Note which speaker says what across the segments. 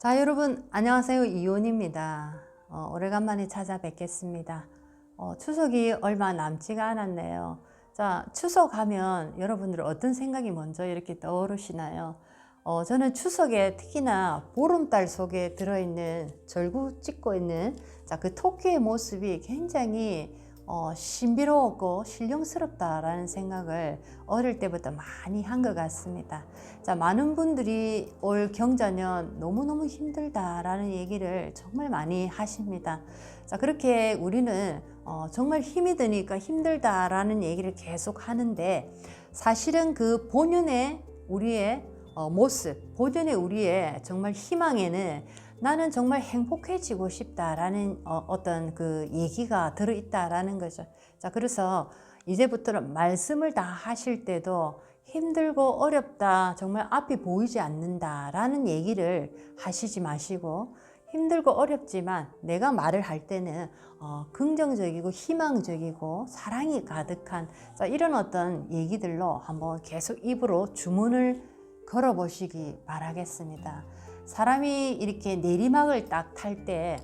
Speaker 1: 자, 여러분 안녕하세요. 이온입니다. 오래간만에 찾아뵙겠습니다. 추석이 얼마 남지가 않았네요. 자, 추석하면 여러분들 어떤 생각이 먼저 이렇게 떠오르시나요? 저는 추석에 특히나 보름달 속에 들어있는 절구 찍고 있는 그 토끼의 모습이 굉장히 신비로웠고 신령스럽다라는 생각을 어릴 때부터 많이 한 것 같습니다. 자, 많은 분들이 올 경자년 너무너무 힘들다라는 얘기를 정말 많이 하십니다. 자, 그렇게 우리는 정말 힘이 드니까 힘들다라는 얘기를 계속 하는데, 사실은 그 본연의 우리의 모습, 본연의 우리의 정말 희망에는 나는 정말 행복해지고 싶다라는 어떤 그 얘기가 들어있다라는 거죠. 자, 그래서 이제부터는 말씀을 다 하실 때도 힘들고 어렵다, 정말 앞이 보이지 않는다라는 얘기를 하시지 마시고, 힘들고 어렵지만 내가 말을 할 때는 긍정적이고 희망적이고 사랑이 가득한 이런 어떤 얘기들로 한번 계속 입으로 주문을 걸어보시기 바라겠습니다. 사람이 이렇게 내리막을 딱 탈 때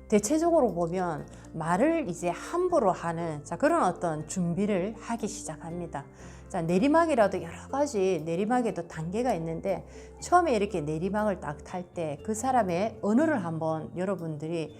Speaker 1: 대체적으로 보면 말을 이제 함부로 하는 그런 어떤 준비를 하기 시작합니다. 자, 내리막이라도 여러 가지 내리막에도 단계가 있는데, 처음에 이렇게 내리막을 딱 탈 때 그 사람의 언어를 한번 여러분들이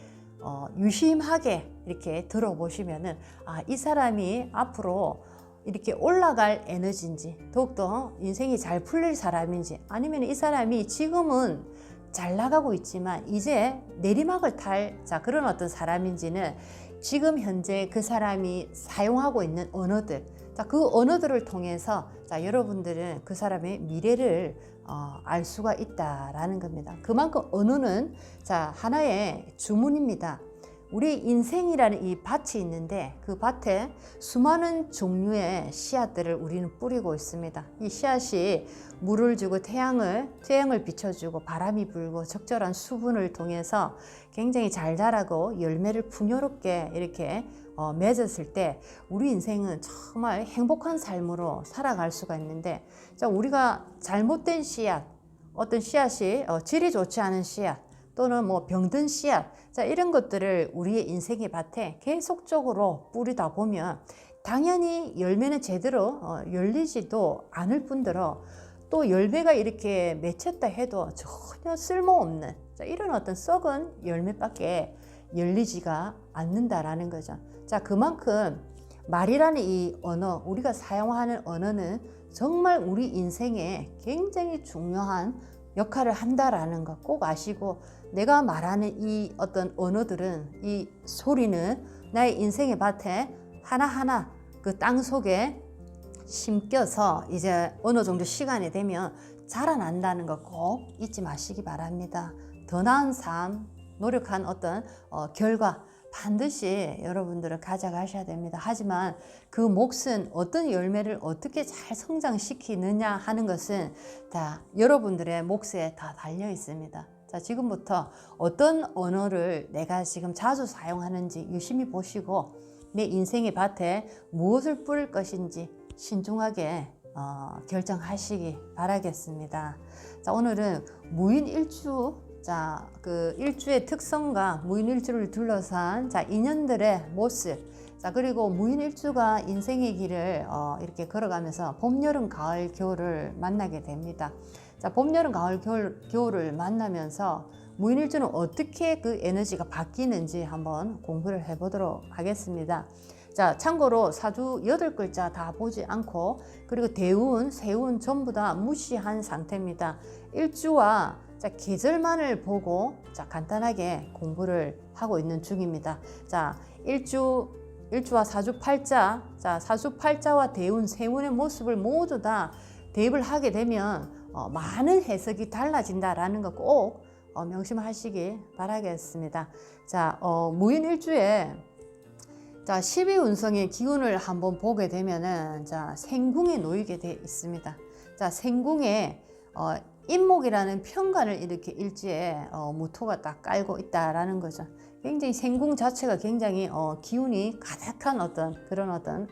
Speaker 1: 유심하게 이렇게 들어보시면은, 이 사람이 앞으로 이렇게 올라갈 에너지인지, 더욱더 인생이 잘 풀릴 사람인지, 아니면 이 사람이 지금은 잘 나가고 있지만 이제 내리막을 탈 그런 어떤 사람인지는 지금 현재 그 사람이 사용하고 있는 언어들, 그 언어들을 통해서 여러분들은 그 사람의 미래를 알 수가 있다라는 겁니다. 그만큼 언어는 하나의 주문입니다. 우리 인생이라는 이 밭이 있는데, 그 밭에 수많은 종류의 씨앗들을 우리는 뿌리고 있습니다. 이 씨앗이 물을 주고 태양을 비춰주고 바람이 불고 적절한 수분을 통해서 굉장히 잘 자라고 열매를 풍요롭게 이렇게 맺었을 때 우리 인생은 정말 행복한 삶으로 살아갈 수가 있는데, 우리가 잘못된 씨앗, 어떤 씨앗이 질이 좋지 않은 씨앗, 또는 뭐 병든 씨앗, 이런 것들을 우리의 인생의 밭에 계속적으로 뿌리다 보면 당연히 열매는 제대로 열리지도 않을 뿐더러, 또 열매가 이렇게 맺혔다 해도 전혀 쓸모없는 이런 어떤 썩은 열매밖에 열리지가 않는다라는 거죠. 자, 그만큼 말이라는 이 언어, 우리가 사용하는 언어는 정말 우리 인생에 굉장히 중요한 역할을 한다라는 거 꼭 아시고, 내가 말하는 이 어떤 언어들은, 이 소리는 나의 인생의 밭에 하나하나 그 땅 속에 심겨서 이제 어느 정도 시간이 되면 자라난다는 거 꼭 잊지 마시기 바랍니다. 더 나은 삶, 노력한 어떤 결과 반드시 여러분들은 가져가셔야 됩니다. 하지만 그 몫은 어떤 열매를 어떻게 잘 성장시키느냐 하는 것은 다 여러분들의 몫에 다 달려 있습니다. 자, 지금부터 어떤 언어를 내가 지금 자주 사용하는지 유심히 보시고, 내 인생의 밭에 무엇을 뿌릴 것인지 신중하게 결정하시기 바라겠습니다. 자, 오늘은 무인일주, 그 일주의 특성과 무인일주를 둘러싼 인연들의 모습, 그리고 무인일주가 인생의 길을 이렇게 걸어가면서 봄, 여름, 가을, 겨울을 만나게 됩니다. 자, 봄, 여름, 가을, 겨울을 만나면서 무인일주는 어떻게 그 에너지가 바뀌는지 한번 공부를 해보도록 하겠습니다. 자, 참고로 사주 8글자 다 보지 않고, 그리고 대운, 세운 전부 다 무시한 상태입니다. 일주와 계절만을 보고 간단하게 공부를 하고 있는 중입니다. 자, 일주와 사주 팔자, 사주 팔자와 대운, 세운의 모습을 모두 다 대입을 하게 되면 많은 해석이 달라진다라는 거 꼭 명심하시기 바라겠습니다. 자, 무인일주에 12운성의 기운을 한번 보게 되면은 생궁에 놓이게 되어 있습니다. 자, 생궁에 인목이라는 편관을 이렇게 일지에 무토가 딱 깔고 있다라는 거죠. 굉장히 생궁 자체가 굉장히 기운이 가득한 어떤 그런 어떤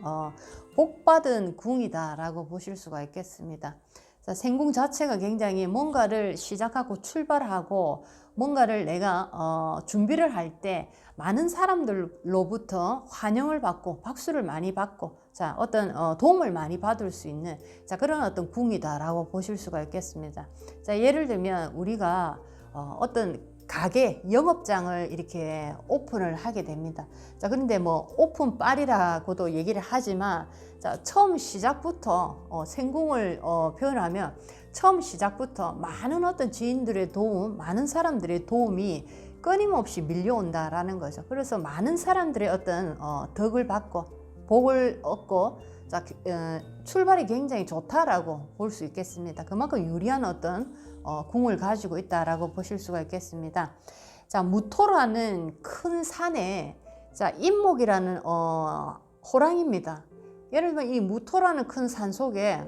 Speaker 1: 복받은 궁이다라고 보실 수가 있겠습니다. 자, 생궁 자체가 굉장히 뭔가를 시작하고 출발하고 뭔가를 내가 준비를 할 때 많은 사람들로부터 환영을 받고 박수를 많이 받고 자, 어떤 도움을 많이 받을 수 있는 자, 그런 어떤 궁이다라고 보실 수가 있겠습니다. 자, 예를 들면 우리가 어떤 가게 영업장을 이렇게 오픈을 하게 됩니다. 자, 그런데 뭐 오픈빨이라고도 얘기를 하지만 자, 처음 시작부터 생궁을 표현하면 처음 시작부터 많은 어떤 지인들의 도움, 많은 사람들의 도움이 끊임없이 밀려온다라는 거죠. 그래서 많은 사람들의 어떤 덕을 받고 복을 얻고 자, 출발이 굉장히 좋다라고 볼 수 있겠습니다. 그만큼 유리한 어떤 궁을 가지고 있다라고 보실 수가 있겠습니다. 자, 무토라는 큰 산에 자, 인목이라는 호랑이입니다. 예를 들면 이 무토라는 큰 산 속에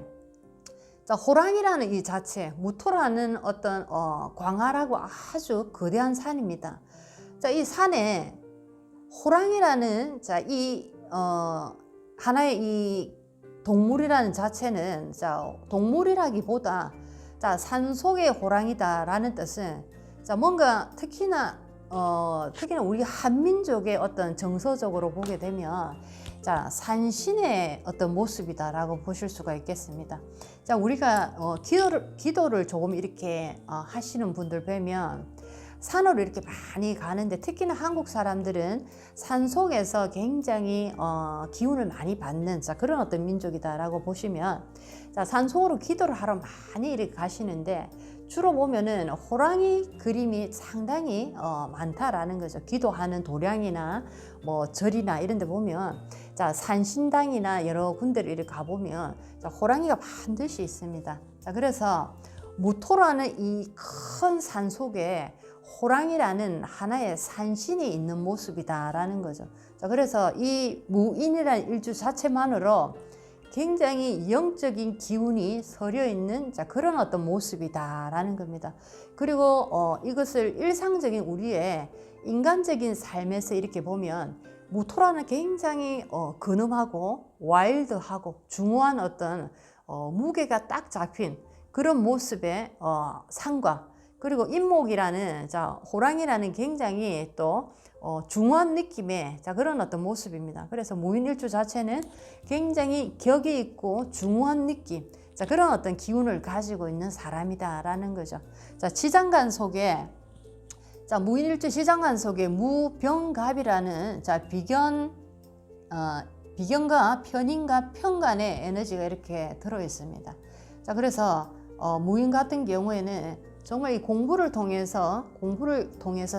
Speaker 1: 자, 호랑이라는 이 자체, 무토라는 어떤 광활하고 아주 거대한 산입니다. 자, 이 산에 호랑이라는 자, 이 하나의 이 동물이라는 자체는 자, 동물이라기보다 자, 산속의 호랑이다라는 뜻은 자, 뭔가 특히나 우리 한민족의 어떤 정서적으로 보게 되면 자, 산신의 어떤 모습이다라고 보실 수가 있겠습니다. 자, 우리가 기도를 조금 이렇게 하시는 분들 뵈면 산으로 이렇게 많이 가는데 특히나 한국 사람들은 산 속에서 굉장히 기운을 많이 받는 자, 그런 어떤 민족이다라고 보시면 자, 산 속으로 기도를 하러 많이 이렇게 가시는데 주로 보면은 호랑이 그림이 상당히 많다라는 거죠. 기도하는 도량이나 뭐 절이나 이런 데 보면 자, 산신당이나 여러 군데를 이렇게 가보면 자, 호랑이가 반드시 있습니다. 자, 그래서 무토라는 이 큰 산 속에 호랑이라는 하나의 산신이 있는 모습이다라는 거죠. 자, 그래서 이 무인이라는 일주 자체만으로 굉장히 영적인 기운이 서려 있는 자, 그런 어떤 모습이다라는 겁니다. 그리고 이것을 일상적인 우리의 인간적인 삶에서 이렇게 보면 무토라는 굉장히 근엄하고 와일드하고 중후한 어떤 무게가 딱 잡힌 그런 모습의 산과 그리고 인목이라는 자, 호랑이라는 굉장히 또 중후한 느낌의 자, 그런 어떤 모습입니다. 그래서 무인일주 자체는 굉장히 격이 있고 중후한 느낌 자, 그런 어떤 기운을 가지고 있는 사람이다라는 거죠. 자, 지장간 속에 자, 무인일주 지장간 속에 무병갑이라는 자, 비견과 편인과 편간의 에너지가 이렇게 들어 있습니다. 자, 그래서 무인 같은 경우에는 정말 이 공부를 통해서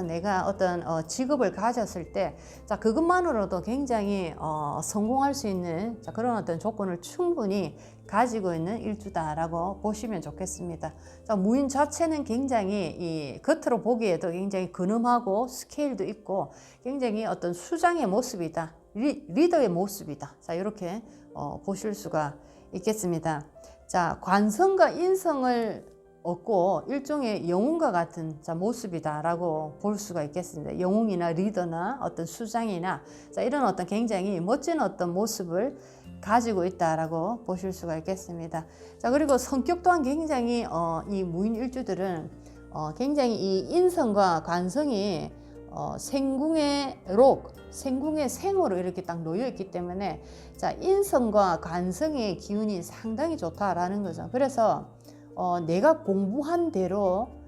Speaker 1: 내가 어떤 직업을 가졌을 때 자, 그것만으로도 굉장히 성공할 수 있는 자, 그런 어떤 조건을 충분히 가지고 있는 일주다라고 보시면 좋겠습니다. 자, 무인 자체는 굉장히 이 겉으로 보기에도 굉장히 근엄하고 스케일도 있고 굉장히 어떤 수장의 모습이다. 리더의 모습이다. 자, 이렇게 보실 수가 있겠습니다. 자, 관성과 인성을 얻고 일종의 영웅과 같은 자, 모습이다라고 볼 수가 있겠습니다. 영웅이나 리더나 어떤 수장이나 자, 이런 어떤 굉장히 멋진 어떤 모습을 가지고 있다라고 보실 수가 있겠습니다. 자, 그리고 성격 또한 굉장히 이 무인 일주들은 굉장히 이 인성과 관성이 생궁의 생궁의 생으로 이렇게 딱 놓여 있기 때문에 자, 인성과 관성의 기운이 상당히 좋다라는 거죠. 그래서 내가 공부한 대로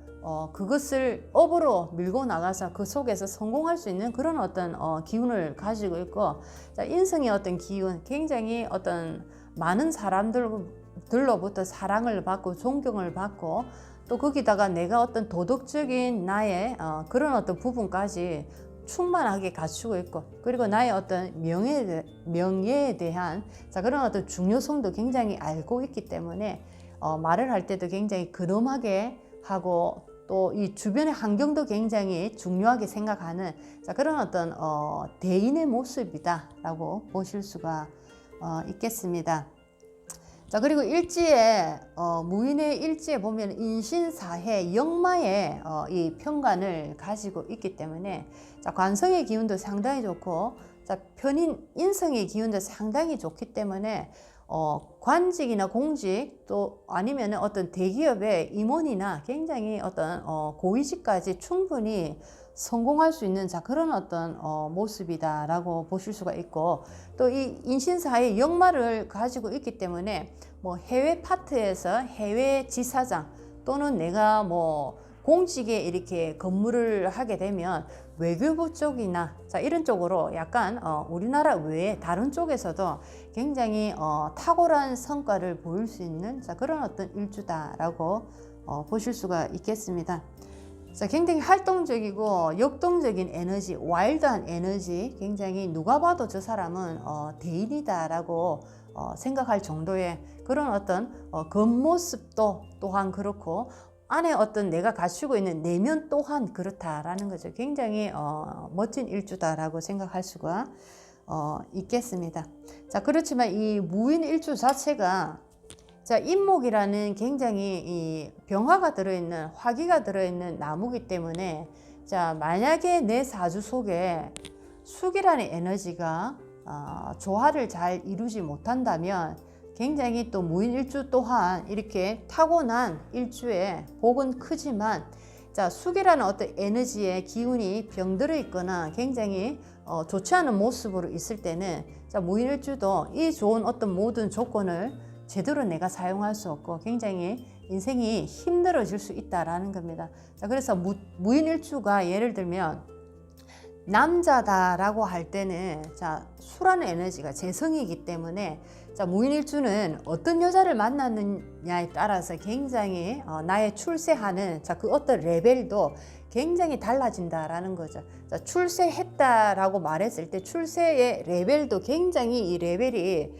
Speaker 1: 그것을 업으로 밀고 나가서 그 속에서 성공할 수 있는 그런 어떤 기운을 가지고 있고 자, 인성의 어떤 기운 굉장히 어떤 많은 사람들로부터 사랑을 받고 존경을 받고 또 거기다가 내가 어떤 도덕적인 나의 그런 어떤 부분까지 충만하게 갖추고 있고 그리고 나의 어떤 명예에 대한 자, 그런 어떤 중요성도 굉장히 알고 있기 때문에 말을 할 때도 굉장히 근엄하게 하고 또 이 주변의 환경도 굉장히 중요하게 생각하는 자, 그런 어떤 대인의 모습이다라고 보실 수가 있겠습니다. 자, 그리고 일지에 무인의 일지에 보면 인신사해 역마의 이 편관을 가지고 있기 때문에 자, 관성의 기운도 상당히 좋고 자, 편인 인성의 기운도 상당히 좋기 때문에 관직이나 공직 또 아니면 어떤 대기업의 임원이나 굉장히 어떤 고위직까지 충분히 성공할 수 있는 그런 어떤 모습이다라고 보실 수가 있고, 또 이 인신사의 역마를 가지고 있기 때문에 뭐 해외 파트에서 해외 지사장 또는 내가 뭐 공직에 이렇게 근무를 하게 되면 외교부 쪽이나 이런 쪽으로 약간 우리나라 외에 다른 쪽에서도 굉장히 탁월한 성과를 보일 수 있는 그런 어떤 일주다라고 보실 수가 있겠습니다. 굉장히 활동적이고 역동적인 에너지, 와일드한 에너지, 굉장히 누가 봐도 저 사람은 대인이다라고 생각할 정도의 그런 어떤 겉모습도 또한 그렇고, 안에 어떤 내가 갖추고 있는 내면 또한 그렇다라는 거죠. 굉장히 멋진 일주다라고 생각할 수가 있겠습니다. 그렇지만 이 무인 일주 자체가 인목이라는 굉장히 이 병화가 들어있는, 화기가 들어있는 나무기 때문에 만약에 내 사주 속에 숙이라는 에너지가 조화를 잘 이루지 못한다면 굉장히 또 무인 일주 또한 이렇게 타고난 일주의 복은 크지만 숙이라는 어떤 에너지의 기운이 병들어 있거나 굉장히 좋지 않은 모습으로 있을 때는 무인 일주도 이 좋은 어떤 모든 조건을 제대로 내가 사용할 수 없고 굉장히 인생이 힘들어질 수 있다라는 겁니다. 그래서 무인 일주가 예를 들면 남자다라고 할 때는 수라는 에너지가 재성이기 때문에 무인일주는 어떤 여자를 만났느냐에 따라서 굉장히 나의 출세하는 그 어떤 레벨도 굉장히 달라진다라는 거죠. 출세했다라고 말했을 때 출세의 레벨도 굉장히 이 레벨이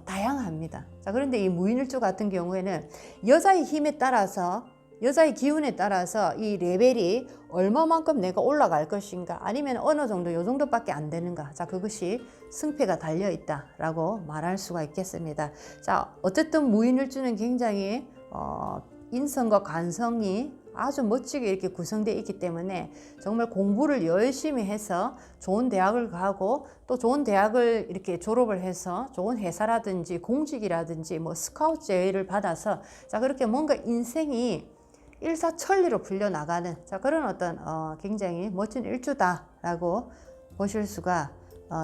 Speaker 1: 다양합니다. 그런데 이 무인일주 같은 경우에는 여자의 힘에 따라서, 여자의 기운에 따라서 이 레벨이 얼마만큼 내가 올라갈 것인가, 아니면 어느 정도 요 정도밖에 안 되는가, 그것이 승패가 달려 있다라고 말할 수가 있겠습니다. 어쨌든 무인일주는 굉장히 인성과 관성이 아주 멋지게 이렇게 구성되어 있기 때문에 정말 공부를 열심히 해서 좋은 대학을 가고, 또 좋은 대학을 이렇게 졸업을 해서 좋은 회사라든지 공직이라든지 뭐 스카우트 제의를 받아서 그렇게 뭔가 인생이 일사천리로 풀려나가는 그런 어떤 굉장히 멋진 일주다라고 보실 수가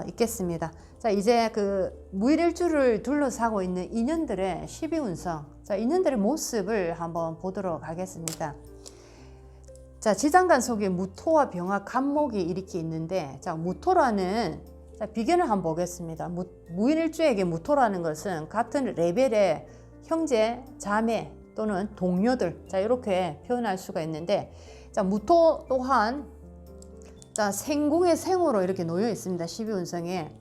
Speaker 1: 있겠습니다. 이제 그 무일일주를 둘러싸고 있는 인연들의 12운성, 인연들의 모습을 한번 보도록 하겠습니다. 지장간 속에 무토와 병화, 간목이 이렇게 있는데, 무토라는 비견을 한번 보겠습니다. 무인일주에게 무토라는 것은 같은 레벨의 형제, 자매 또는 동료들, 이렇게 표현할 수가 있는데, 무토 또한 생궁의 생으로 이렇게 놓여 있습니다. 12운성에.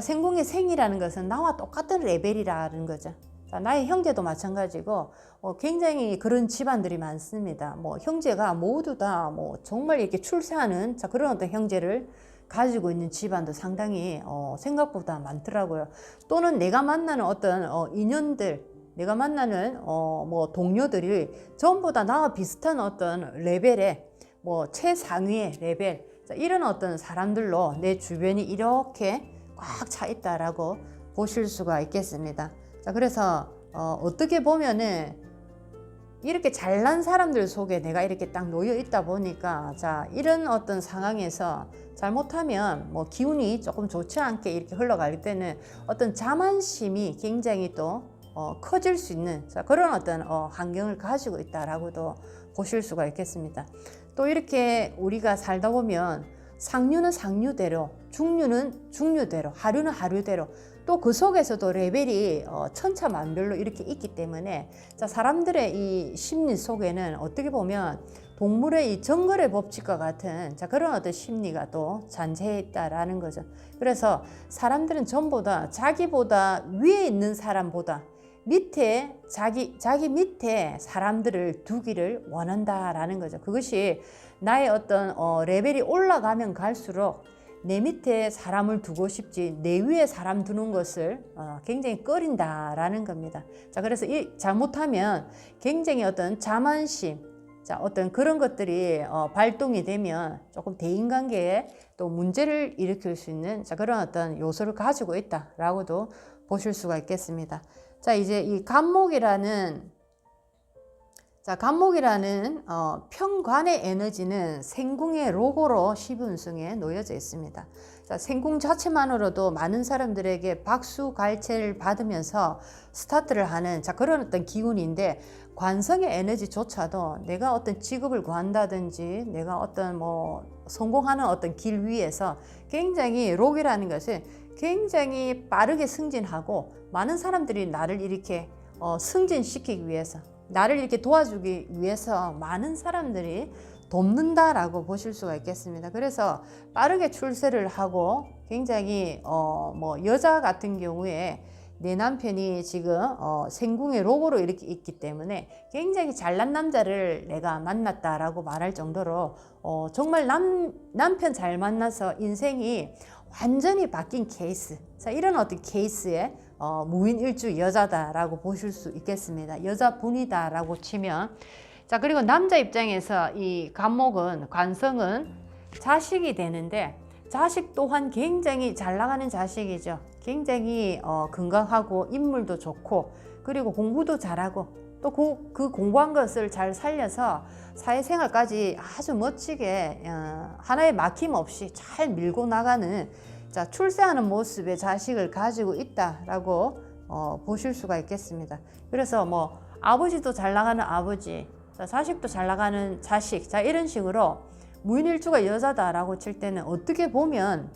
Speaker 1: 생궁의 생이라는 것은 나와 똑같은 레벨이라는 거죠. 나의 형제도 마찬가지고 굉장히 그런 집안들이 많습니다. 뭐 형제가 모두 다 뭐 정말 이렇게 출세하는 그런 어떤 형제를 가지고 있는 집안도 상당히 생각보다 많더라고요. 또는 내가 만나는 어떤 인연들, 내가 만나는 뭐 동료들이 전부 다 나와 비슷한 어떤 레벨의 뭐 최상위의 레벨, 이런 어떤 사람들로 내 주변이 이렇게 꽉 차 있다라고 보실 수가 있겠습니다. 그래서 어떻게 보면은 이렇게 잘난 사람들 속에 내가 이렇게 딱 놓여 있다 보니까 이런 어떤 상황에서 잘못하면 뭐 기운이 조금 좋지 않게 이렇게 흘러갈 때는 어떤 자만심이 굉장히 또 커질 수 있는 그런 어떤 환경을 가지고 있다라고도 보실 수가 있겠습니다. 또 이렇게 우리가 살다 보면 상류는 상류대로, 중류는 중류대로, 하류는 하류대로, 또 그 속에서도 레벨이 천차만별로 이렇게 있기 때문에 사람들의 이 심리 속에는 어떻게 보면 동물의 이 정글의 법칙과 같은 그런 어떤 심리가 또 잔재해 있다라는 거죠. 그래서 사람들은 전부 다 자기보다 위에 있는 사람보다 밑에 자기 밑에 사람들을 두기를 원한다라는 거죠. 그것이 나의 어떤 레벨이 올라가면 갈수록 내 밑에 사람을 두고 싶지 내 위에 사람 두는 것을 굉장히 꺼린다라는 겁니다. 그래서 잘못하면 굉장히 어떤 자만심, 어떤 그런 것들이 발동이 되면 조금 대인관계에 또 문제를 일으킬 수 있는 그런 어떤 요소를 가지고 있다라고도 보실 수가 있겠습니다. 자, 이제 이 간목이라는 편관의 에너지는 생궁의 로고로 12운성에 놓여져 있습니다. 자, 생궁 자체만으로도 많은 사람들에게 박수 갈채를 받으면서 스타트를 하는 그런 어떤 기운인데, 관성의 에너지조차도 내가 어떤 직업을 구한다든지 내가 어떤 성공하는 어떤 길 위에서 굉장히 록이라는 것은 굉장히 빠르게 승진하고, 많은 사람들이 나를 이렇게 승진시키기 위해서, 나를 이렇게 도와주기 위해서 많은 사람들이 돕는다라고 보실 수가 있겠습니다. 그래서 빠르게 출세를 하고, 굉장히 여자 같은 경우에 내 남편이 지금 생궁의 로고로 이렇게 있기 때문에 굉장히 잘난 남자를 내가 만났다라고 말할 정도로 정말 남편 잘 만나서 인생이 완전히 바뀐 케이스. 자, 이런 어떤 케이스에 무인일주 여자다라고 보실 수 있겠습니다. 여자분이다라고 치면. 자, 그리고 남자 입장에서 이 간목은, 관성은 자식이 되는데, 자식 또한 굉장히 잘 나가는 자식이죠. 굉장히 건강하고 인물도 좋고, 그리고 공부도 잘하고, 또 그 공부한 것을 잘 살려서 사회생활까지 아주 멋지게 하나의 막힘 없이 잘 밀고 나가는, 자, 출세하는 모습의 자식을 가지고 있다라고 보실 수가 있겠습니다. 그래서 아버지도 잘 나가는 아버지, 자, 자식도 잘 나가는 자식, 자, 이런 식으로 무인일주가 여자다라고 칠 때는, 어떻게 보면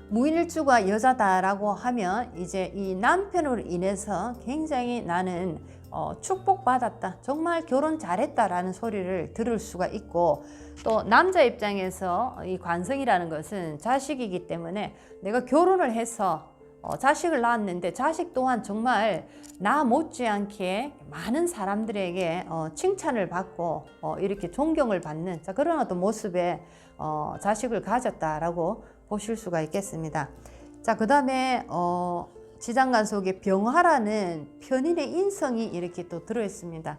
Speaker 1: 무인일주가 여자다라고 하면 이제 이 남편으로 인해서 굉장히 나는 축복받았다, 정말 결혼 잘했다라는 소리를 들을 수가 있고, 또 남자 입장에서 이 관성이라는 것은 자식이기 때문에 내가 결혼을 해서 자식을 낳았는데, 자식 또한 정말 나 못지않게 많은 사람들에게 칭찬을 받고 이렇게 존경을 받는, 자, 그런 어떤 모습의 자식을 가졌다라고 보실 수가 있겠습니다. 자, 그 다음에 지장간 속에 병화라는 편인의 인성이 이렇게 또 들어있습니다.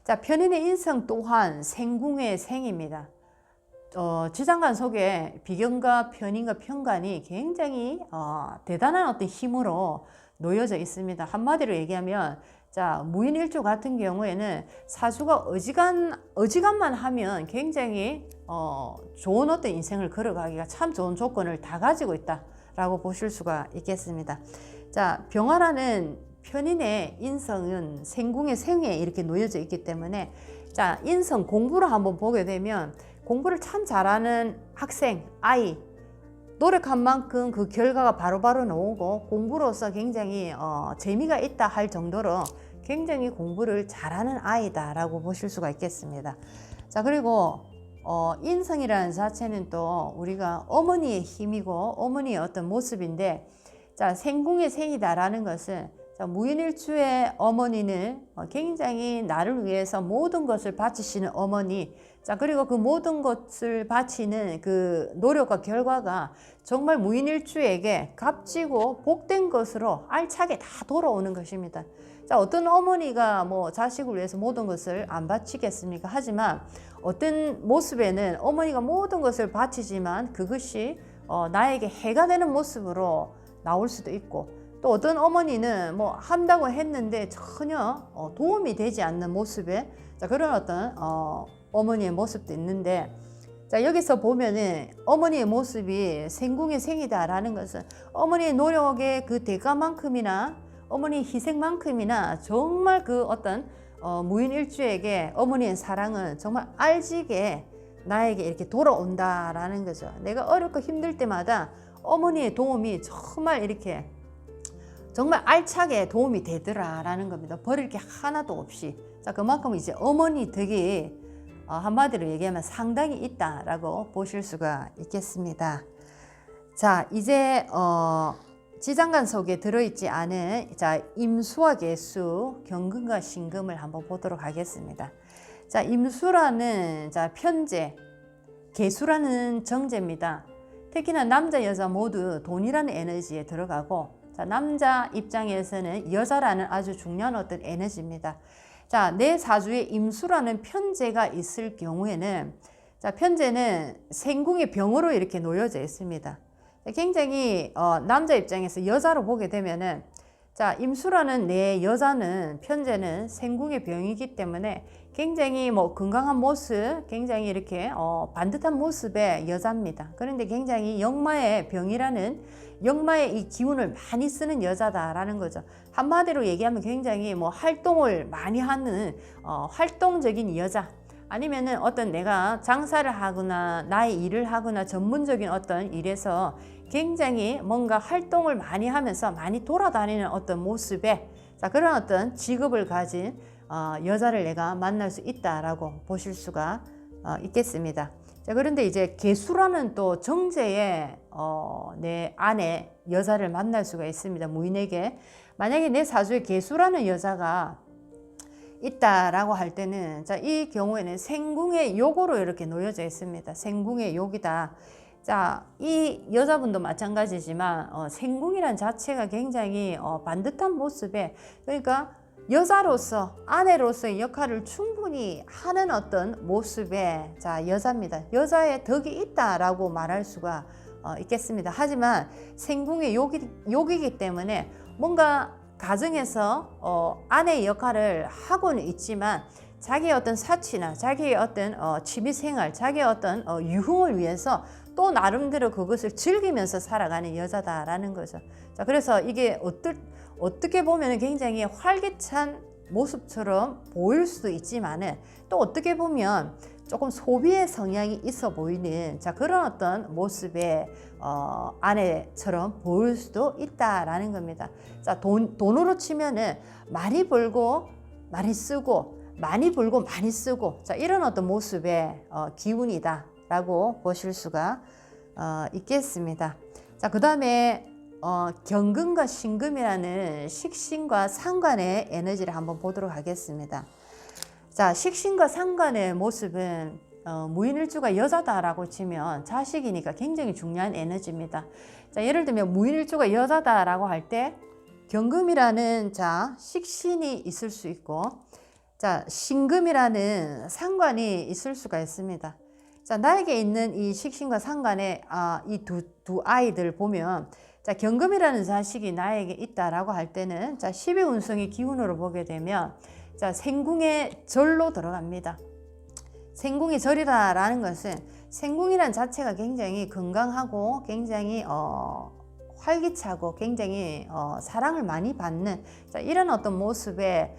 Speaker 1: 자, 편인의 인성 또한 생궁의 생입니다. 지장간 속에 비견과 편인과 편관이 굉장히 대단한 어떤 힘으로 놓여져 있습니다. 한마디로 얘기하면, 자, 무인일주 같은 경우에는 사주가 어지간만 하면 굉장히 좋은 어떤 인생을 걸어가기가 참 좋은 조건을 다 가지고 있다라고 보실 수가 있겠습니다. 자, 병화라는 편인의 인성은 생궁의 생에 이렇게 놓여져 있기 때문에, 자, 인성 공부를 한번 보게 되면 공부를 참 잘하는 학생, 아이, 노력한 만큼 그 결과가 바로바로 나오고 공부로서 굉장히 재미가 있다 할 정도로 굉장히 공부를 잘하는 아이다라고 보실 수가 있겠습니다. 자, 그리고 인성이라는 자체는 또 우리가 어머니의 힘이고 어머니의 어떤 모습인데, 자, 생궁의 생이다라는 것은, 자, 무인일주의 어머니는 굉장히 나를 위해서 모든 것을 바치시는 어머니, 자, 그리고 그 모든 것을 바치는 그 노력과 결과가 정말 무인일주에게 값지고 복된 것으로 알차게 다 돌아오는 것입니다. 자, 어떤 어머니가 자식을 위해서 모든 것을 안 바치겠습니까? 하지만 어떤 모습에는 어머니가 모든 것을 바치지만 그것이 나에게 해가 되는 모습으로 나올 수도 있고, 또 어떤 어머니는 한다고 했는데 전혀 도움이 되지 않는 모습의, 자, 그런 어떤 어머니의 모습도 있는데, 자, 여기서 보면은 어머니의 모습이 생궁의 생이다라는 것은 어머니의 노력의 그 대가만큼이나 어머니의 희생만큼이나 정말 그 어떤 무인일주에게 어머니의 사랑은 정말 알지게 나에게 이렇게 돌아온다라는 거죠. 내가 어렵고 힘들 때마다 어머니의 도움이 정말 이렇게 정말 알차게 도움이 되더라라는 겁니다. 버릴 게 하나도 없이. 자, 그만큼 이제 어머니 덕이 한마디로 얘기하면 상당히 있다라고 보실 수가 있겠습니다. 자, 이제 지장간 속에 들어있지 않은, 자, 임수와 계수, 경금과 신금을 한번 보도록 하겠습니다. 자, 임수라는, 자, 편재, 계수라는 정제입니다. 특히나 남자 여자 모두 돈이라는 에너지에 들어가고, 자, 남자 입장에서는 여자라는 아주 중요한 어떤 에너지입니다. 자, 내 사주에 임수라는 편재가 있을 경우에는, 자, 편재는 생궁의 병으로 이렇게 놓여져 있습니다. 굉장히 남자 입장에서 여자로 보게 되면은 자, 임수라는 내 여자는 편제는 생궁의 병이기 때문에 굉장히 뭐 건강한 모습, 굉장히 이렇게 반듯한 모습의 여자입니다. 그런데 굉장히 역마의 병이라는 역마의 이 기운을 많이 쓰는 여자다라는 거죠. 한마디로 얘기하면 굉장히 뭐 활동을 많이 하는 활동적인 여자. 아니면은 어떤 내가 장사를 하거나 나의 일을 하거나 전문적인 어떤 일에서 굉장히 뭔가 활동을 많이 하면서 많이 돌아다니는 어떤 모습의 자, 그런 어떤 직업을 가진 여자를 내가 만날 수 있다라고 보실 수가 있겠습니다. 자, 그런데 이제 계수라는 또 정제의 내 아내 여자를 만날 수가 있습니다. 무인에게 만약에 내 사주에 계수라는 여자가 있다라고 할 때는 자, 이 경우에는 생궁의 욕으로 이렇게 놓여져 있습니다. 생궁의 욕이다. 자, 이 여자분도 마찬가지지만 생궁이란 자체가 굉장히 반듯한 모습에 그러니까 여자로서 아내로서의 역할을 충분히 하는 어떤 모습의 자, 여자입니다. 여자의 덕이 있다라고 말할 수가 있겠습니다. 하지만 생궁의 욕이기 때문에 뭔가 가정에서 아내의 역할을 하고는 있지만 자기의 어떤 사치나 자기의 어떤 취미생활, 자기의 어떤 유흥을 위해서 또 나름대로 그것을 즐기면서 살아가는 여자다라는 거죠. 자, 그래서 이게 어떻게 보면 굉장히 활기찬 모습처럼 보일 수도 있지만은 또 어떻게 보면 조금 소비의 성향이 있어 보이는 자, 그런 어떤 모습의 아내처럼 보일 수도 있다라는 겁니다. 자, 돈으로 치면은 많이 벌고 많이 쓰고 많이 벌고 많이 쓰고 자, 이런 어떤 모습의 기운이다라고 보실 수가 있겠습니다. 자, 그 다음에 경금과 신금이라는 식신과 상관의 에너지를 한번 보도록 하겠습니다. 자, 식신과 상관의 모습은 무인일주가 여자다라고 치면 자식이니까 굉장히 중요한 에너지입니다. 자, 예를 들면 무인일주가 여자다라고 할 때 경금이라는 자 식신이 있을 수 있고 자 신금이라는 상관이 있을 수가 있습니다. 자, 나에게 있는 이 식신과 상관의 이 두 아이들 보면 자, 경금이라는 자식이 나에게 있다라고 할 때는 자, 12운성의 기운으로 보게 되면 자, 생궁의 절로 들어갑니다. 생궁의 절이다라는 것은 생궁이란 자체가 굉장히 건강하고 굉장히 활기차고 굉장히 사랑을 많이 받는 자, 이런 어떤 모습의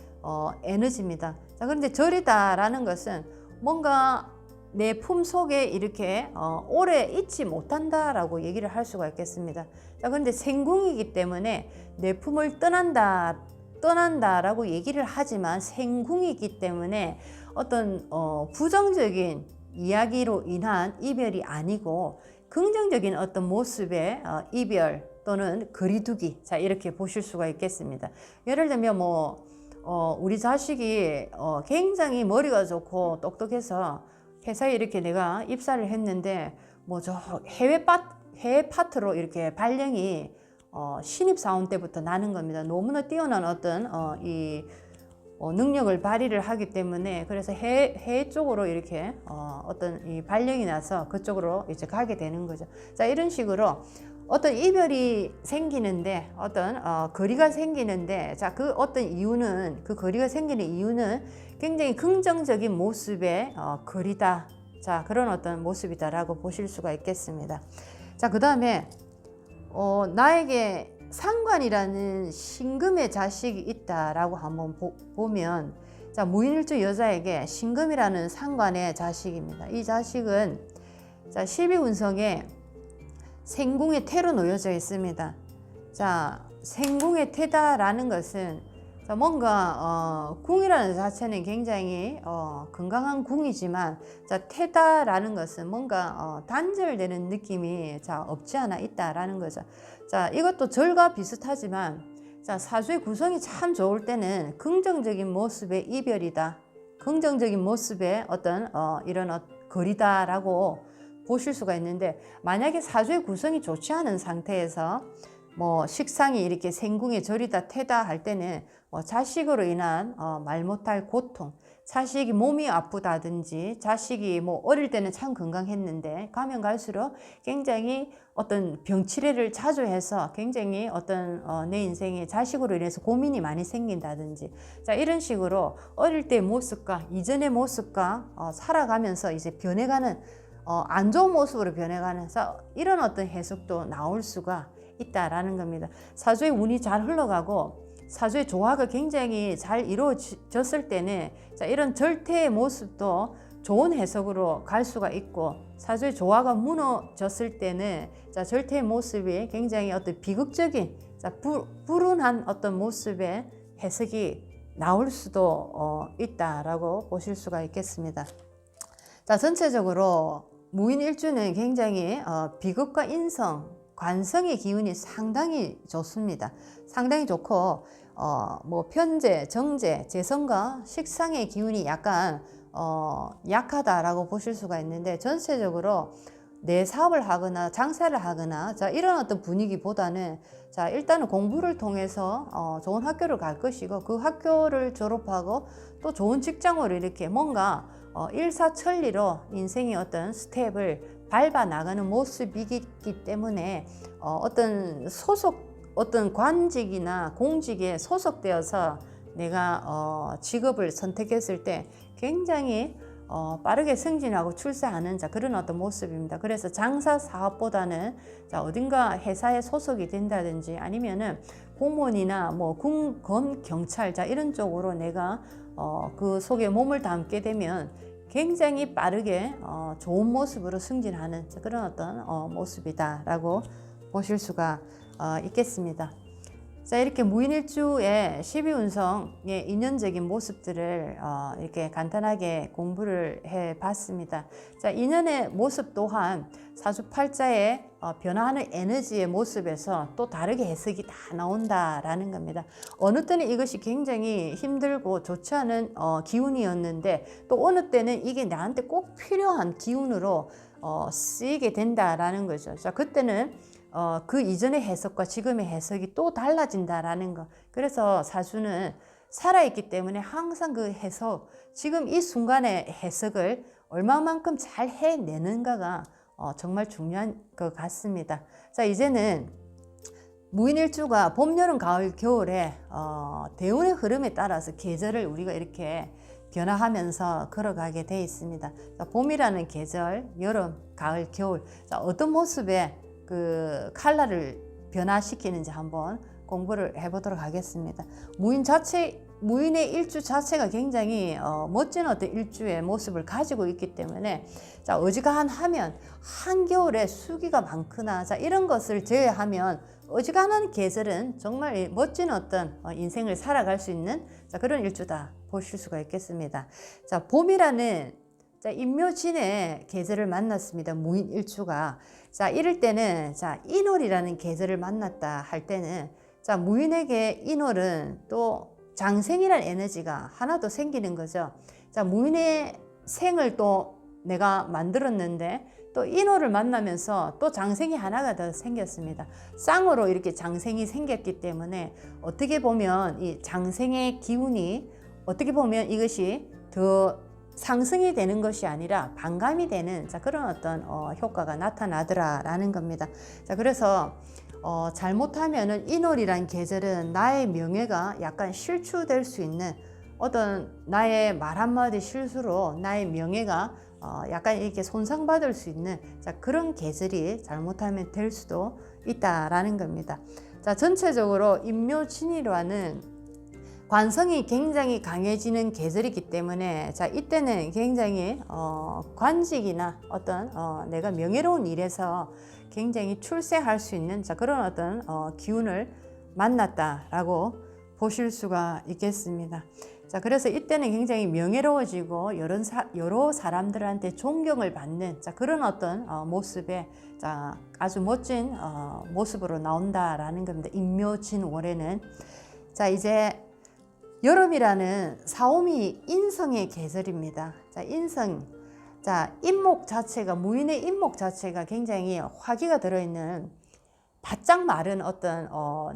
Speaker 1: 에너지입니다. 자, 그런데 절이다라는 것은 뭔가 내 품 속에 이렇게 오래 있지 못한다라고 얘기를 할 수가 있겠습니다. 자, 그런데 생궁이기 때문에 내 품을 떠난다라고 얘기를 하지만 생궁이기 때문에 어떤 부정적인 이야기로 인한 이별이 아니고 긍정적인 어떤 모습의 이별 또는 거리두기 자, 이렇게 보실 수가 있겠습니다. 예를 들면 뭐 우리 자식이 굉장히 머리가 좋고 똑똑해서 회사에 이렇게 내가 입사를 했는데 뭐 저 해외 파트로 이렇게 발령이 신입사원 때부터 나는 겁니다. 너무나 뛰어난 어떤 이 능력을 발휘를 하기 때문에 그래서 해외 쪽으로 이렇게 어떤 이 발령이 나서 그쪽으로 이제 가게 되는 거죠. 자, 이런 식으로 어떤 이별이 생기는데 어떤 거리가 생기는데 자, 그 어떤 이유는 그 거리가 생기는 이유는 굉장히 긍정적인 모습의 거리다. 자, 그런 어떤 모습이다라고 보실 수가 있겠습니다. 자, 그 다음에 나에게 상관이라는 신금의 자식이 있다라고 한번 보면 자, 무인일주 여자에게 신금이라는 상관의 자식입니다. 이 자식은 자, 12운성에 생궁의 태로 놓여져 있습니다. 자, 생궁의 태다라는 것은 자, 뭔가 궁이라는 자체는 굉장히 건강한 궁이지만 자, 태다라는 것은 뭔가 단절되는 느낌이 자, 없지 않아 있다라는 거죠. 자, 이것도 절과 비슷하지만 자, 사주의 구성이 참 좋을 때는 긍정적인 모습의 이별이다. 긍정적인 모습의 어떤 이런 거리다라고 보실 수가 있는데 만약에 사주의 구성이 좋지 않은 상태에서 뭐 식상이 이렇게 생궁의 절이다 태다 할 때는 자식으로 인한 말 못할 고통, 자식이 몸이 아프다든지 자식이 뭐 어릴 때는 참 건강했는데 가면 갈수록 굉장히 어떤 병치레를 자주 해서 굉장히 어떤 내 인생에 자식으로 인해서 고민이 많이 생긴다든지, 자 이런 식으로 어릴 때 모습과 이전의 모습과 살아가면서 이제 변해가는 안 좋은 모습으로 변해가는 이런 어떤 해석도 나올 수가 있다라는 겁니다. 사주의 운이 잘 흘러가고 사주의 조화가 굉장히 잘 이루어졌을 때는 자, 이런 절태의 모습도 좋은 해석으로 갈 수가 있고, 사주의 조화가 무너졌을 때는 자, 절태의 모습이 굉장히 어떤 비극적인 불운한 어떤 모습의 해석이 나올 수도 있다라고 보실 수가 있겠습니다. 자, 전체적으로 무인일주는 굉장히 비극과 인성, 관성의 기운이 상당히 좋습니다. 상당히 좋고 뭐 편재, 정재, 재성과 식상의 기운이 약간 약하다라고 보실 수가 있는데, 전체적으로 내 사업을 하거나 장사를 하거나 자 이런 어떤 분위기보다는 자 일단은 공부를 통해서 좋은 학교를 갈 것이고, 그 학교를 졸업하고 또 좋은 직장으로 이렇게 뭔가 일사천리로 인생의 어떤 스텝을 밟아 나가는 모습이기 때문에 어떤 관직이나 공직에 소속되어서 내가 직업을 선택했을 때 굉장히 빠르게 승진하고 출세하는 그런 어떤 모습입니다. 그래서 장사 사업보다는 어딘가 회사에 소속이 된다든지 아니면은 공무원이나 뭐 군, 검, 경찰 이런 쪽으로 내가 그 속에 몸을 담게 되면 굉장히 빠르게 좋은 모습으로 승진하는 그런 어떤 모습이다라고 보실 수가 있겠습니다. 자, 이렇게 무인일주의 12운성의 인연적인 모습들을 이렇게 간단하게 공부를 해 봤습니다. 자, 인연의 모습 또한 사주팔자의 변화하는 에너지의 모습에서 또 다르게 해석이 다 나온다라는 겁니다. 어느 때는 이것이 굉장히 힘들고 좋지 않은 기운이었는데, 또 어느 때는 이게 나한테 꼭 필요한 기운으로 쓰이게 된다라는 거죠. 자, 그때는 그 이전의 해석과 지금의 해석이 또 달라진다라는 거. 그래서 사주는 살아있기 때문에 항상 그 해석, 지금 이 순간의 해석을 얼마만큼 잘 해내는가가 정말 중요한 것 같습니다. 자, 이제는 무인일주가 봄, 여름, 가을, 겨울에 대운의 흐름에 따라서 계절을 우리가 이렇게 변화하면서 걸어가게 되어 있습니다. 자, 봄이라는 계절, 여름, 가을, 겨울, 자, 어떤 모습의 그 컬러를 변화시키는지 한번 공부를 해보도록 하겠습니다. 무인의 일주 자체가 굉장히 멋진 어떤 일주의 모습을 가지고 있기 때문에 자, 어지간하면 한겨울에 수기가 많거나 자, 이런 것을 제외하면 어지간한 계절은 정말 멋진 어떤 인생을 살아갈 수 있는 자, 그런 일주다 보실 수가 있겠습니다. 자, 봄이라는 자, 임묘진의 계절을 만났습니다. 무인일주가. 자, 이럴 때는 자, 인월이라는 계절을 만났다 할 때는 자, 무인에게 인월은 또 장생이라는 에너지가 하나 더 생기는 거죠. 자, 무인의 생을 또 내가 만들었는데 또 인월을 만나면서 또 장생이 하나가 더 생겼습니다. 쌍으로 이렇게 장생이 생겼기 때문에 어떻게 보면 이 장생의 기운이 어떻게 보면 이것이 더 상승이 되는 것이 아니라 반감이 되는 자, 그런 어떤 효과가 나타나더라라는 겁니다. 자, 그래서 잘못하면은 인월이란 계절은 나의 명예가 약간 실추될 수 있는 어떤 나의 말 한마디 실수로 나의 명예가 약간 이렇게 손상받을 수 있는 자, 그런 계절이 잘못하면 될 수도 있다라는 겁니다. 자, 전체적으로 임묘진이라는 관성이 굉장히 강해지는 계절이기 때문에 자, 이때는 굉장히 관직이나 어떤 내가 명예로운 일에서 굉장히 출세할 수 있는 자, 그런 어떤 기운을 만났다라고 보실 수가 있겠습니다. 자, 그래서 이때는 굉장히 명예로워지고 여러 사람들한테 존경을 받는 자, 그런 어떤 모습에 자, 아주 멋진 모습으로 나온다라는 겁니다. 임묘진월에는 자, 이제 여름이라는 사오미 인성의 계절입니다. 자, 인성. 자, 인목 자체가, 무인의 인목 자체가 굉장히 화기가 들어있는 바짝 마른 어떤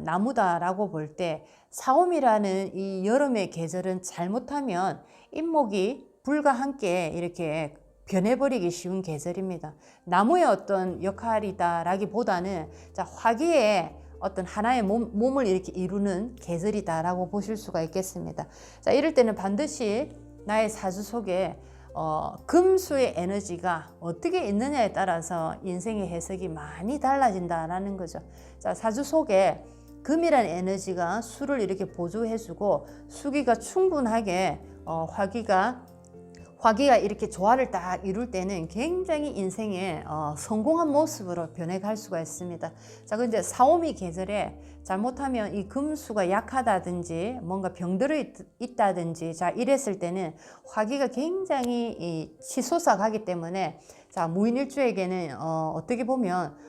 Speaker 1: 나무다라고 볼 때 사오미라는 이 여름의 계절은 잘못하면 잎목이 불과 함께 이렇게 변해버리기 쉬운 계절입니다. 나무의 어떤 역할이다라기보다는 화기의 어떤 하나의 몸을 이렇게 이루는 계절이다라고 보실 수가 있겠습니다. 자, 이럴 때는 반드시 나의 사주 속에 금수의 에너지가 어떻게 있느냐에 따라서 인생의 해석이 많이 달라진다라는 거죠. 자, 사주 속에 금이라는 에너지가 수를 이렇게 보조해주고 수기가 충분하게 화기가 이렇게 조화를 딱 이룰 때는 굉장히 인생의 성공한 모습으로 변해갈 수가 있습니다. 자, 근데 사오미 계절에 잘못하면 이 금수가 약하다든지 뭔가 병들어 있다든지 자 이랬을 때는 화기가 굉장히 치솟아 가기 때문에 자 무인일주에게는 어떻게 보면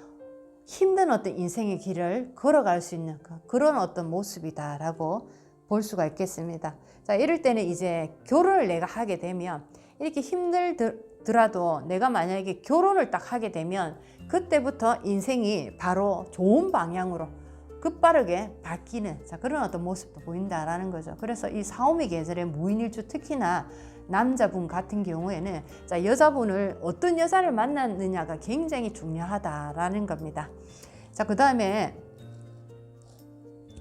Speaker 1: 힘든 어떤 인생의 길을 걸어갈 수 있는 그런 어떤 모습이다라고 볼 수가 있겠습니다. 자, 이럴 때는 이제 결혼을 내가 하게 되면 이렇게 힘들더라도 내가 만약에 결혼을 딱 하게 되면 그때부터 인생이 바로 좋은 방향으로 급빠르게 바뀌는 자, 그런 어떤 모습도 보인다라는 거죠. 그래서 이 사오미 계절의 무인일주 특히나 남자분 같은 경우에는 자, 여자분을 어떤 여자를 만났느냐가 굉장히 중요하다라는 겁니다. 자, 그 다음에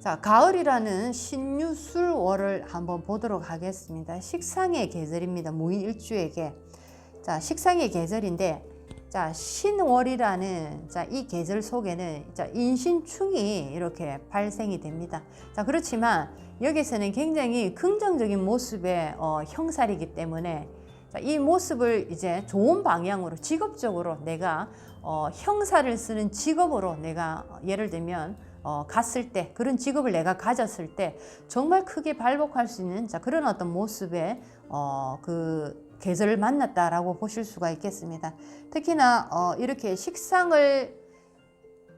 Speaker 1: 자, 가을이라는 신유술월을 한번 보도록 하겠습니다. 식상의 계절입니다. 무인일주에게. 자, 식상의 계절인데, 자, 신월이라는 자, 이 계절 속에는 자, 인신충이 이렇게 발생이 됩니다. 자, 그렇지만 여기서는 굉장히 긍정적인 모습의 형살이기 때문에 자, 이 모습을 이제 좋은 방향으로 직업적으로 내가 형사를 쓰는 직업으로 내가 예를 들면 갔을 때 그런 직업을 내가 가졌을 때 정말 크게 발복할 수 있는 자, 그런 어떤 모습의 그 계절을 만났다라고 보실 수가 있겠습니다. 특히나 이렇게 식상을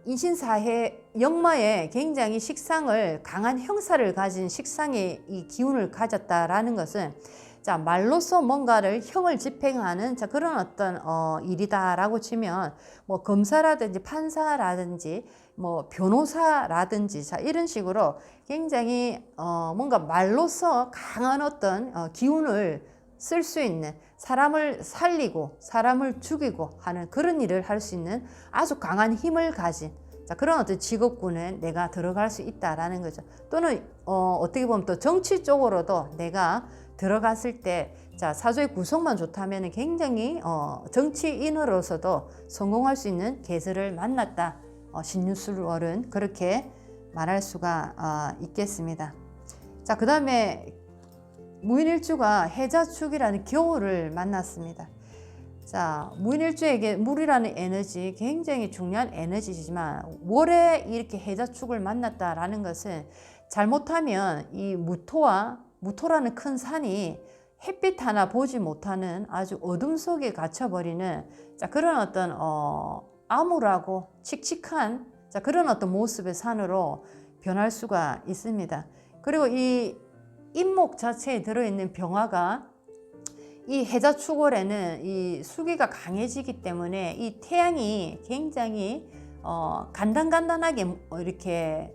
Speaker 1: 인신사해 역마에 굉장히 식상을 강한 형사를 가진 식상의 이 기운을 가졌다라는 것은 자, 말로써 뭔가를 형을 집행하는 자, 그런 어떤 일이다라고 치면 뭐 검사라든지 판사라든지 뭐 변호사라든지 자, 이런 식으로 굉장히 뭔가 말로써 강한 어떤 기운을 쓸 수 있는 사람을 살리고 사람을 죽이고 하는 그런 일을 할 수 있는 아주 강한 힘을 가진 자, 그런 어떤 직업군에 내가 들어갈 수 있다라는 거죠. 또는 어떻게 보면 또 정치 쪽으로도 내가 들어갔을 때 자, 사주의 구성만 좋다면 굉장히 정치인으로서도 성공할 수 있는 계절을 만났다. 신유술월은 그렇게 말할 수가 있겠습니다. 자, 그 다음에 무인일주가 해자축이라는 겨울을 만났습니다. 자, 무인일주에게 물이라는 에너지 굉장히 중요한 에너지지만 월에 이렇게 해자축을 만났다라는 것은 잘못하면 이 무토라는 큰 산이 햇빛 하나 보지 못하는 아주 어둠 속에 갇혀버리는 자, 그런 어떤 암울하고 칙칙한 자, 그런 어떤 모습의 산으로 변할 수가 있습니다. 그리고 이 잎목 자체에 들어있는 병화가 이 해자축월에는 이 수기가 강해지기 때문에 이 태양이 굉장히 간단하게 이렇게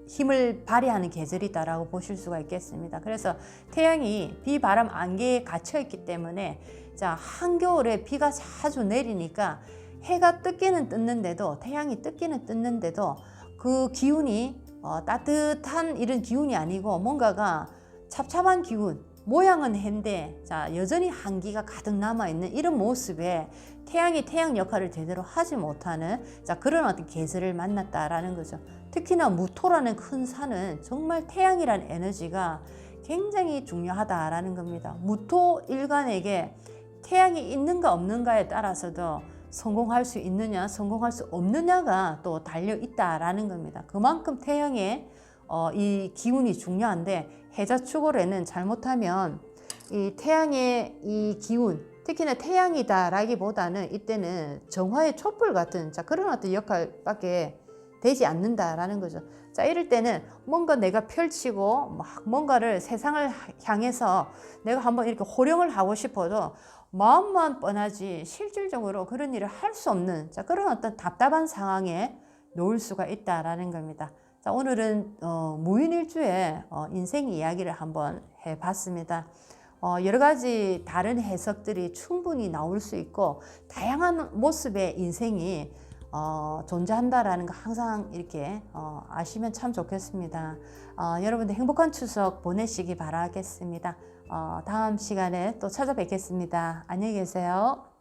Speaker 1: 힘을 발휘하는 계절이다라고 보실 수가 있겠습니다. 그래서 태양이 비바람 안개에 갇혀 있기 때문에 자, 한겨울에 비가 자주 내리니까 해가 뜨기는 떴는데도 태양이 뜨기는 떴는데도 그 기운이 따뜻한 이런 기운이 아니고 뭔가가 찹찹한 기운 모양은 해인데 자, 여전히 한기가 가득 남아있는 이런 모습에 태양이 태양 역할을 제대로 하지 못하는 자, 그런 어떤 계절을 만났다라는 거죠. 특히나 무토라는 큰 산은 정말 태양이라는 에너지가 굉장히 중요하다라는 겁니다. 무토 일간에게 태양이 있는가 없는가에 따라서도 성공할 수 있느냐 성공할 수 없느냐가 또 달려 있다라는 겁니다. 그만큼 태양의 이 기운이 중요한데 해자축월에는 잘못하면 이 태양의 이 기운 특히나 태양이다라기보다는 이때는 정화의 촛불 같은 자, 그런 어떤 역할밖에 되지 않는다라는 거죠. 자, 이럴 때는 뭔가 내가 펼치고 막 뭔가를 세상을 향해서 내가 한번 이렇게 호령을 하고 싶어도 마음만 뻔하지 실질적으로 그런 일을 할 수 없는 자, 그런 어떤 답답한 상황에 놓을 수가 있다라는 겁니다. 자, 오늘은 무인일주의 인생 이야기를 한번 해봤습니다. 여러 가지 다른 해석들이 충분히 나올 수 있고 다양한 모습의 인생이 존재한다라는 거 항상 이렇게 아시면 참 좋겠습니다. 여러분들 행복한 추석 보내시기 바라겠습니다. 다음 시간에 또 찾아뵙겠습니다. 안녕히 계세요.